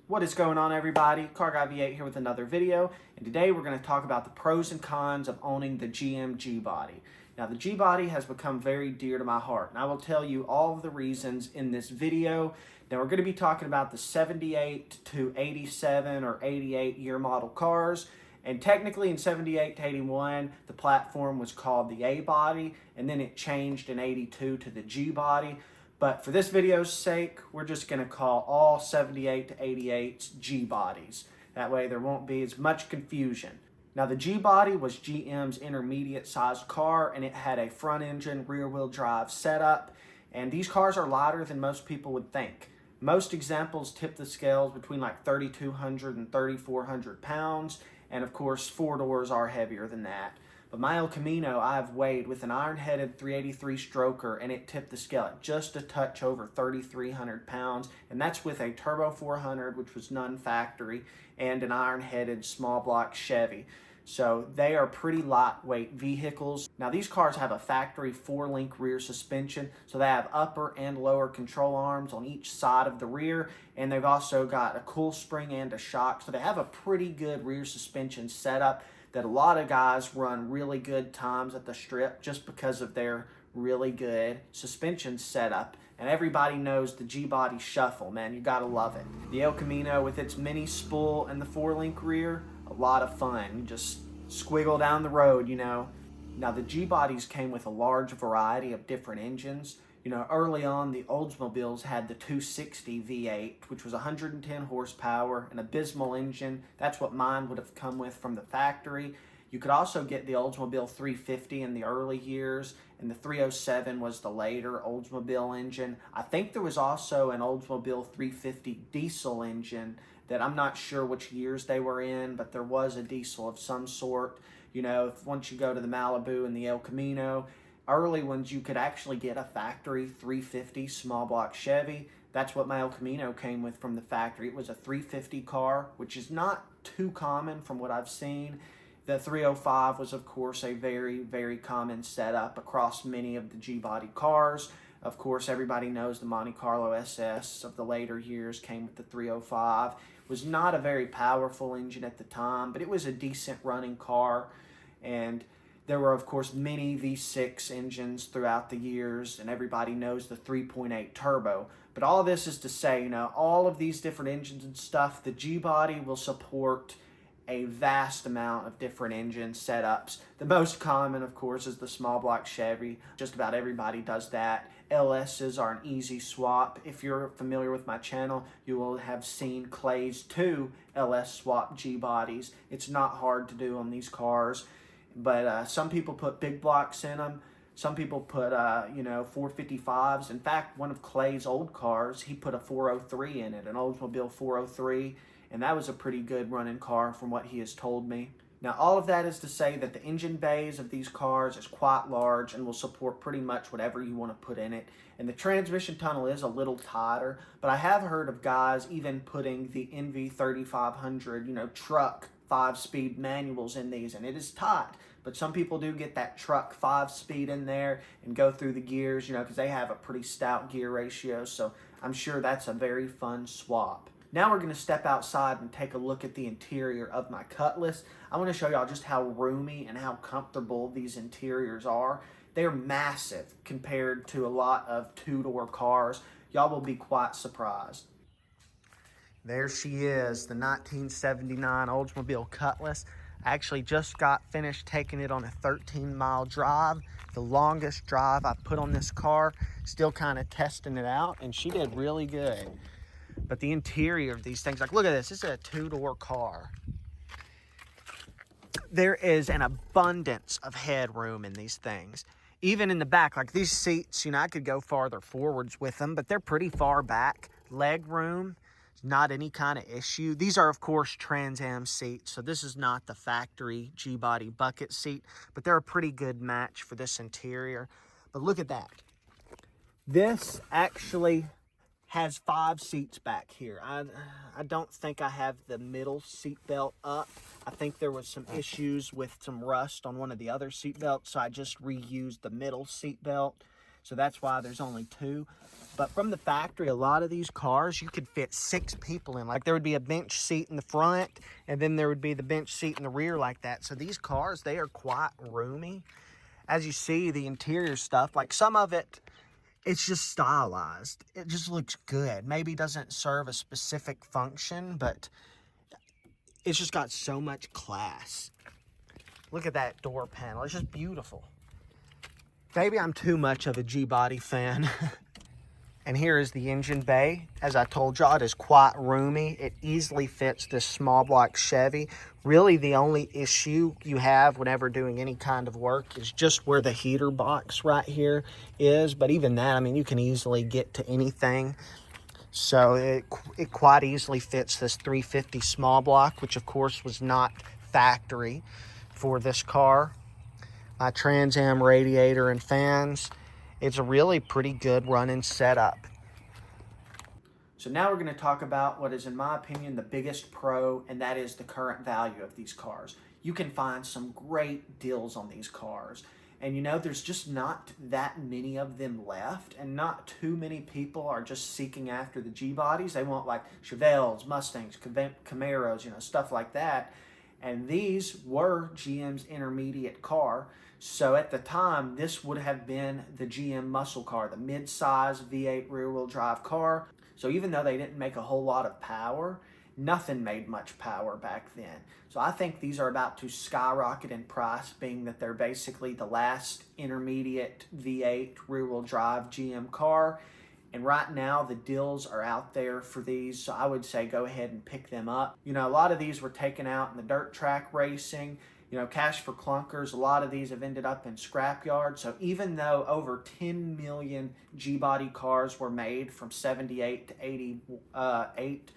What is going on, everybody? Car Guy V8 here with another video, and today we're going to talk about the pros and cons of owning the GM G-Body. Now, the G-Body has become very dear to my heart, and I will tell you all of the reasons in this video. Now, we're going to be talking about the 78 to 87 or 88 year model cars, and technically in 78 to 81, the platform was called the A-Body, and then it changed in 82 to the G-Body. But for this video's sake, we're just going to call all 78 to 88s G-Bodies. That way there won't be as much confusion. Now, the G-Body was GM's intermediate sized car, and it had a front engine rear wheel drive setup. And these cars are lighter than most people would think. Most examples tip the scales between like 3,200 and 3,400 pounds. And of course, four doors are heavier than that. But my El Camino I've weighed with an iron-headed 383 stroker, and it tipped the scale at just a touch over 3,300 pounds, and that's with a Turbo 400, which was non-factory, and an iron-headed small block Chevy. So they are pretty lightweight vehicles. Now, these cars have a factory 4-link rear suspension, so they have upper and lower control arms on each side of the rear, and they've also got a cool spring and a shock, so they have a pretty good rear suspension setup that a lot of guys run really good times at the strip just because of their really good suspension setup. And everybody knows the G-Body shuffle, man. You gotta love it. The El Camino with its mini spool and the 4-link rear, a lot of fun. You just squiggle down the road, you know. Now, the G-Bodies came with a large variety of different engines. You know, early on, the Oldsmobiles had the 260 V8, which was 110 horsepower, an abysmal engine. That's what mine would have come with from the factory. You could also get the Oldsmobile 350 in the early years, and the 307 was the later Oldsmobile engine. I think there was also an Oldsmobile 350 diesel engine that I'm not sure which years they were in, but there was a diesel of some sort. You know, once you go to the Malibu and the El Camino, early ones, you could actually get a factory 350 small block Chevy. That's what my El Camino came with from the factory. It was a 350 car, which is not too common from what I've seen. The 305 was, of course, a very, very common setup across many of the G-Body cars. Of course, everybody knows the Monte Carlo SS of the later years came with the 305. It was not a very powerful engine at the time, but it was a decent running car. And there were, of course, many V6 engines throughout the years, and everybody knows the 3.8 turbo. But all this is to say, you know, all of these different engines and stuff, the G-Body will support a vast amount of different engine setups. The most common, of course, is the small block Chevy. Just about everybody does that. LSs are an easy swap. If you're familiar with my channel, you will have seen Clay's 2 LS swap G-Bodies. It's not hard to do on these cars. But some people put big blocks in them. Some people put, 455s. In fact, one of Clay's old cars, he put a 403 in it, an Oldsmobile 403, and that was a pretty good running car from what he has told me. Now, all of that is to say that the engine bays of these cars is quite large and will support pretty much whatever you want to put in it. And the transmission tunnel is a little tighter, but I have heard of guys even putting the NV3500, truck 5-speed manuals in these, and it is tight. But some people do get that truck 5-speed in there and go through the gears, because they have a pretty stout gear ratio. So I'm sure that's a very fun swap. Now we're going to step outside and take a look at the interior of my Cutlass. I want to show y'all just how roomy and how comfortable these interiors are. They're massive compared to a lot of two-door cars. Y'all will be quite surprised. There she is, the 1979 Oldsmobile Cutlass. I actually just got finished taking it on a 13-mile drive, the longest drive I put on this car, still kind of testing it out, and she did really good. But the interior of these things, like look at this, this is a two-door car. There is an abundance of headroom in these things. Even in the back, like these seats, I could go farther forwards with them, but they're pretty far back. Leg room, not any kind of issue. These are, of course, Trans Am seats, so this is not the factory G-Body bucket seat, but they're a pretty good match for this interior. But look at that. This actually has 5 seats back here. I don't think I have the middle seat belt up. I think there was some issues with some rust on one of the other seat belts, so I just reused the middle seat belt. So that's why there's only 2. But from the factory, a lot of these cars, you could fit 6 people in. Like there would be a bench seat in the front, and then there would be the bench seat in the rear like that. So these cars, they are quite roomy. As you see, the interior stuff, like some of it, it's just stylized. It just looks good. Maybe doesn't serve a specific function, but it's just got so much class. Look at that door panel. It's just beautiful. Maybe I'm too much of a G-body fan. And here is the engine bay. As I told y'all, it is quite roomy. It easily fits this small block Chevy. Really, the only issue you have whenever doing any kind of work is just where the heater box right here is. But even that, I mean, you can easily get to anything. So it quite easily fits this 350 small block, which of course was not factory for this car. My Trans Am radiator and fans. It's a really pretty good running setup. So now we're going to talk about what is, in my opinion, the biggest pro, and that is the current value of these cars. You can find some great deals on these cars. And you know, there's just not that many of them left, and not too many people are just seeking after the G-bodies. They want like Chevelles, Mustangs, Camaros, you know, stuff like that. And these were GM's intermediate car. So at the time, this would have been the GM muscle car, the mid-size V8 rear-wheel drive car. So even though they didn't make a whole lot of power, nothing made much power back then. So I think these are about to skyrocket in price, being that they're basically the last intermediate V8 rear-wheel drive GM car. And right now, the deals are out there for these, so I would say go ahead and pick them up. You know, a lot of these were taken out in the dirt track racing. You know, cash for clunkers, a lot of these have ended up in scrap yards. So even though over 10 million G-body cars were made from 78 to 88,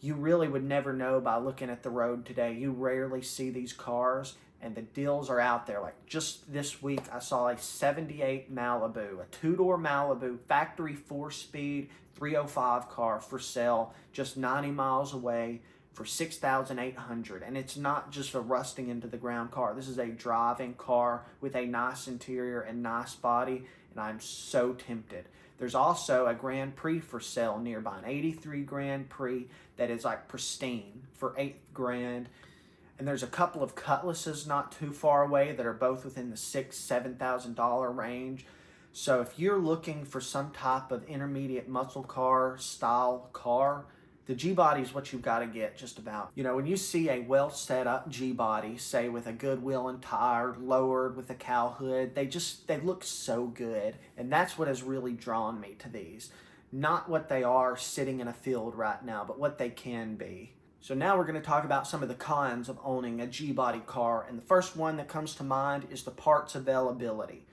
you really would never know by looking at the road today. You rarely see these cars, and the deals are out there. Like just this week, I saw a 78 Malibu, a 2-door Malibu, factory 4-speed, 305 car for sale, just 90 miles away for $6,800. And it's not just a rusting into the ground car. This is a driving car with a nice interior and nice body, and I'm so tempted. There's also a Grand Prix for sale nearby, an 83 Grand Prix that is like pristine for $8,000. And there's a couple of Cutlasses not too far away that are both within the $6,000-$7,000 range. So if you're looking for some type of intermediate muscle car style car, the G-body is what you've got to get just about. You know, when you see a well set up G-body, say with a good wheel and tire, lowered with a cow hood, they look so good. And that's what has really drawn me to these. Not what they are sitting in a field right now, but what they can be. So now we're going to talk about some of the cons of owning a G-body car. And the first one that comes to mind is the parts availability.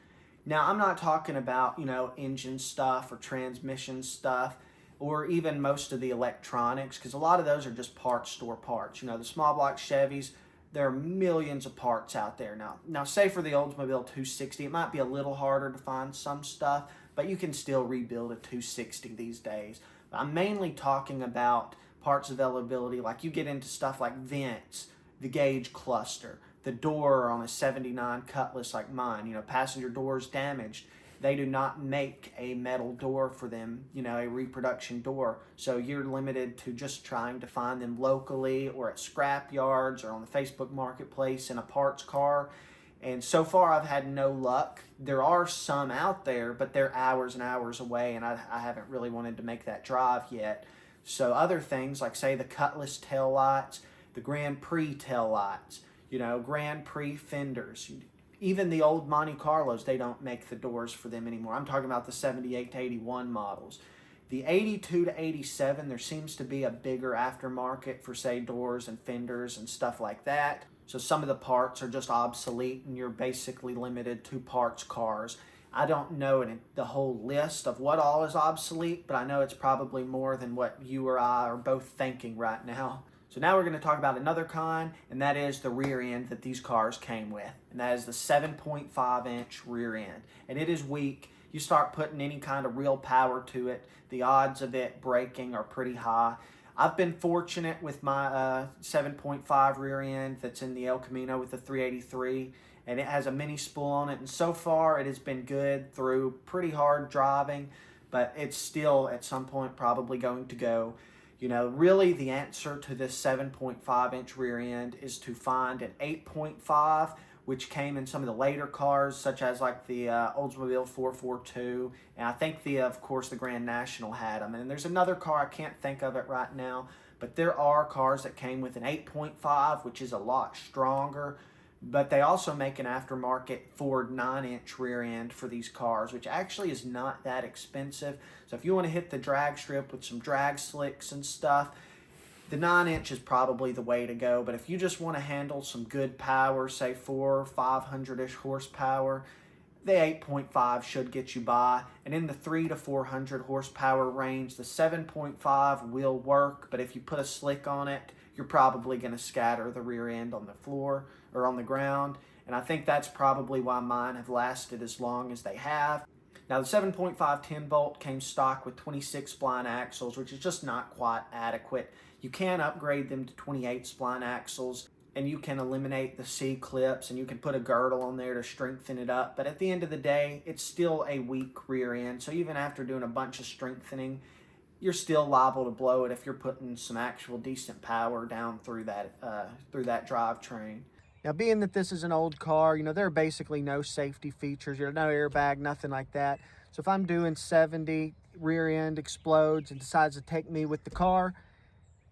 Now, I'm not talking about, you know, engine stuff or transmission stuff, or even most of the electronics, because a lot of those are just parts store parts. You know, the small block Chevys, there are millions of parts out there now. Now, say for the Oldsmobile 260, it might be a little harder to find some stuff, but you can still rebuild a 260 these days. But I'm mainly talking about parts availability, like you get into stuff like vents, the gauge cluster, the door on a 79 Cutlass like mine, you know, passenger doors damaged. They do not make a metal door for them, you know, a reproduction door. So you're limited to just trying to find them locally or at scrap yards or on the Facebook Marketplace in a parts car. And so far I've had no luck. There are some out there, but they're hours and hours away, and I haven't really wanted to make that drive yet. So other things like, say, the Cutlass tail lights, the Grand Prix tail lights, you know, Grand Prix fenders. Even the old Monte Carlos, they don't make the doors for them anymore. I'm talking about the 78 to 81 models. The 82 to 87, there seems to be a bigger aftermarket for, say, doors and fenders and stuff like that. So some of the parts are just obsolete, and you're basically limited to parts cars. I don't know the whole list of what all is obsolete, but I know it's probably more than what you or I are both thinking right now. So now we're going to talk about another con, and that is the rear end that these cars came with. And that is the 7.5-inch rear end. And it is weak. You start putting any kind of real power to it, the odds of it breaking are pretty high. I've been fortunate with my 7.5 rear end that's in the El Camino with the 383, and it has a mini spool on it. And so far, it has been good through pretty hard driving, but it's still at some point probably going to go. You know, really the answer to this 7.5-inch rear end is to find an 8.5, which came in some of the later cars, such as like the Oldsmobile 442, and I think of course, the Grand National had them. And there's another car, I can't think of it right now, but there are cars that came with an 8.5, which is a lot stronger. But they also make an aftermarket Ford 9-inch rear end for these cars, which actually is not that expensive. So if you want to hit the drag strip with some drag slicks and stuff, the 9-inch is probably the way to go. But if you just want to handle some good power, say 400 or 500-ish horsepower, the 8.5 should get you by. And in the 300 to 400 horsepower range, the 7.5 will work. But if you put a slick on it, you're probably going to scatter the rear end on the floor or on the ground. And I think that's probably why mine have lasted as long as they have. Now, the 7.5 10-volt came stock with 26 spline axles, which is just not quite adequate. You can upgrade them to 28 spline axles, and you can eliminate the C-clips, and you can put a girdle on there to strengthen it up. But at the end of the day, it's still a weak rear end. So even after doing a bunch of strengthening, you're still liable to blow it if you're putting some actual decent power down through that drivetrain. Now, being that this is an old car, you know, there are basically no safety features. There's no airbag, nothing like that. So if I'm doing 70, rear end explodes and decides to take me with the car,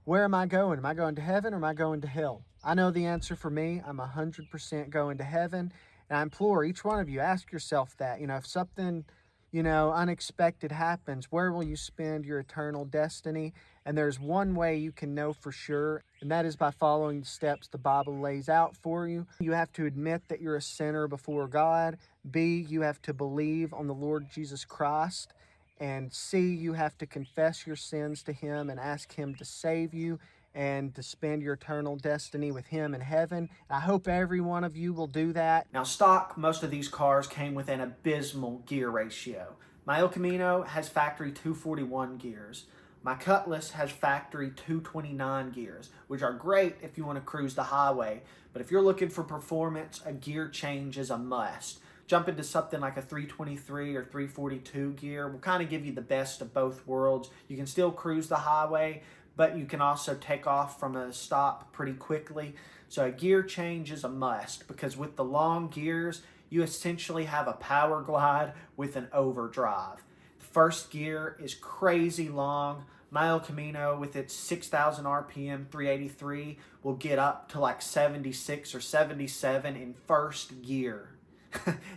where am I going? Am I going to heaven or am I going to hell? I know the answer for me. I'm 100% going to heaven. And I implore each one of you, ask yourself that. You know, if something, you know, unexpected happens, where will you spend your eternal destiny? And there's one way you can know for sure, and that is by following the steps the Bible lays out for you. You have to admit that you're a sinner before God. B, you have to believe on the Lord Jesus Christ. And C, you have to confess your sins to Him and ask Him to save you and to spend your eternal destiny with Him in heaven. I hope every one of you will do that. Now, stock, most of these cars came with an abysmal gear ratio. My El Camino has factory 241 gears. My Cutlass has factory 229 gears, which are great if you want to cruise the highway. But if you're looking for performance, a gear change is a must. Jump into something like a 323 or 342 gear will kind of give you the best of both worlds. You can still cruise the highway, but you can also take off from a stop pretty quickly. So a gear change is a must, because with the long gears, you essentially have a power glide with an overdrive. The first gear is crazy long. My El Camino, with its 6,000 RPM 383, will get up to like 76 or 77 in first gear.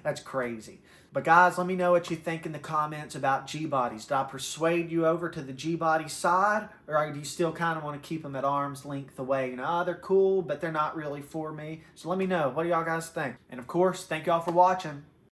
That's crazy. But guys, let me know what you think in the comments about G-bodies. Did I persuade you over to the G-body side, or do you still kind of want to keep them at arm's length away? You know, they're cool, but they're not really for me. So let me know. What do y'all guys think? And of course, thank y'all for watching.